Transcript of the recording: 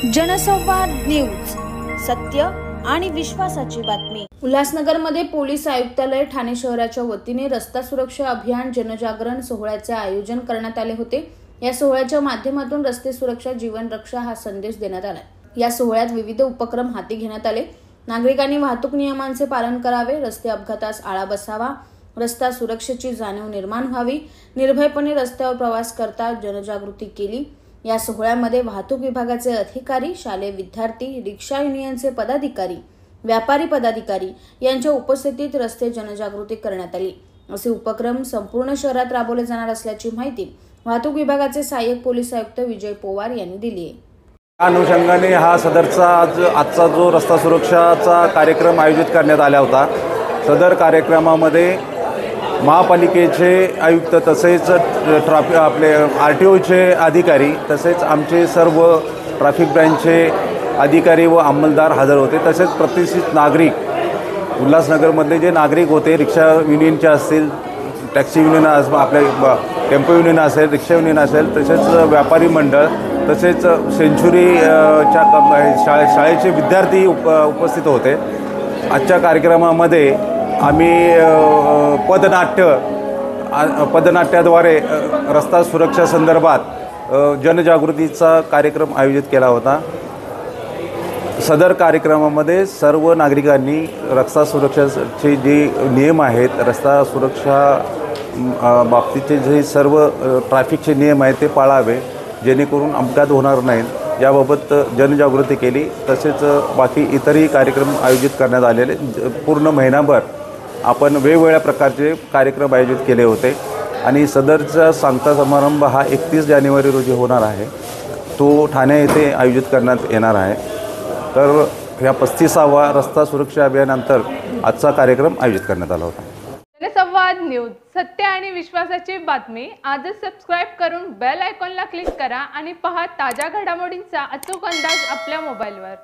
जनसंवाद न्यूज, सत्य आणि विश्वासाची बातमी। उल्हासनगरमध्ये पोलीस आयुक्तालय ठाणे शहराच्या वतीने रस्ता सुरक्षा अभियान जनजागरण सोहळ्याचे आयोजन करण्यात आले होते। या सोहळ्याच्या माध्यमातून रस्ते सुरक्षा जीवन रक्षा हा संदेश देण्यात आला। या सोहळ्यात विविध उपक्रम हाती घेण्यात आले। नागरिकांनी वाहतूक नियमांचे पालन करावे, रस्ते अपघातास आळा बसावा, रस्ता सुरक्षेची जाणीव निर्माण व्हावी, निर्भयपणे रस्त्यावर प्रवास करता जनजागृती केली। या सोहळ्यामध्ये वाहतूक विभागाचे अधिकारी, शालेय विद्यार्थी, रिक्षा युनियनचे पदाधिकारी, व्यापारी पदाधिकारी यांच्या उपस्थितीत रस्ते जनजागृती करण्यात आली। असे उपक्रम संपूर्ण शहरात राबवले जाणार असल्याची माहिती वाहतूक विभागाचे सहाय्यक पोलीस आयुक्त विजय पोवार यांनी दिली आहे। अनुषंगाने हा सदरचा आजचा जो रस्ता सुरक्षाचा कार्यक्रम आयोजित करण्यात आला होता। सदर कार्यक्रमामध्ये महापालिकेचे आयुक्त तसेच आपले RTOचे अधिकारी तसेच आमचे सर्व ट्रॅफिक ब्रँचचे अधिकारी व अंमलदार हजर होते। तसेच प्रतिष्ठित नागरिक उल्हासनगरमधले जे नागरिक होते, रिक्षा युनियनचे असतील, टॅक्सी युनियन आपले टेम्पो युनियन असेल, रिक्षा युनियन असेल, तसेच व्यापारी मंडळ, तसेच सेंच्युरीच्या शाळेचे विद्यार्थी उपस्थित होते। आजच्या कार्यक्रमामध्ये आम्ही पदनाट्याद्वारे रस्ता सुरक्षा संदर्भात जनजागृतीचा कार्यक्रम आयोजित केला होता। सदर कार्यक्रमामध्ये सर्व नागरिकांनी रस्ता सुरक्षेचे जे नियम आहेत, रस्ता सुरक्षा बाबतीचे जे सर्व ट्रॅफिकचे नियम आहेत ते पाळावे, जेणेकरून अपघात होणार नाहीत याबाबत जनजागृती केली। तसेच बाकी इतरही कार्यक्रम आयोजित करण्यात आलेले। पूर्ण महिनाभर आपण वेगवेगळ्या प्रकारचे कार्यक्रम आयोजित केले होते आणि सदरचा सांगता समारंभ हा 31 जानेवारी रोजी होणार आहे। तो ठाणे येथे आयोजित करण्यात येणार आहे। तर ह्या 35वा रस्ता सुरक्षा अभियानांतर आजचा कार्यक्रम आयोजित करण्यात आला होता। जनसंवाद न्यूज, सत्य आणि विश्वासाची बातमी। आजच सबस्क्राइब करून बेल आयकॉनला क्लिक करा आणि पहा ताज्या घडामोडींचा अचूक अंदाज आपल्या मोबाईलवर।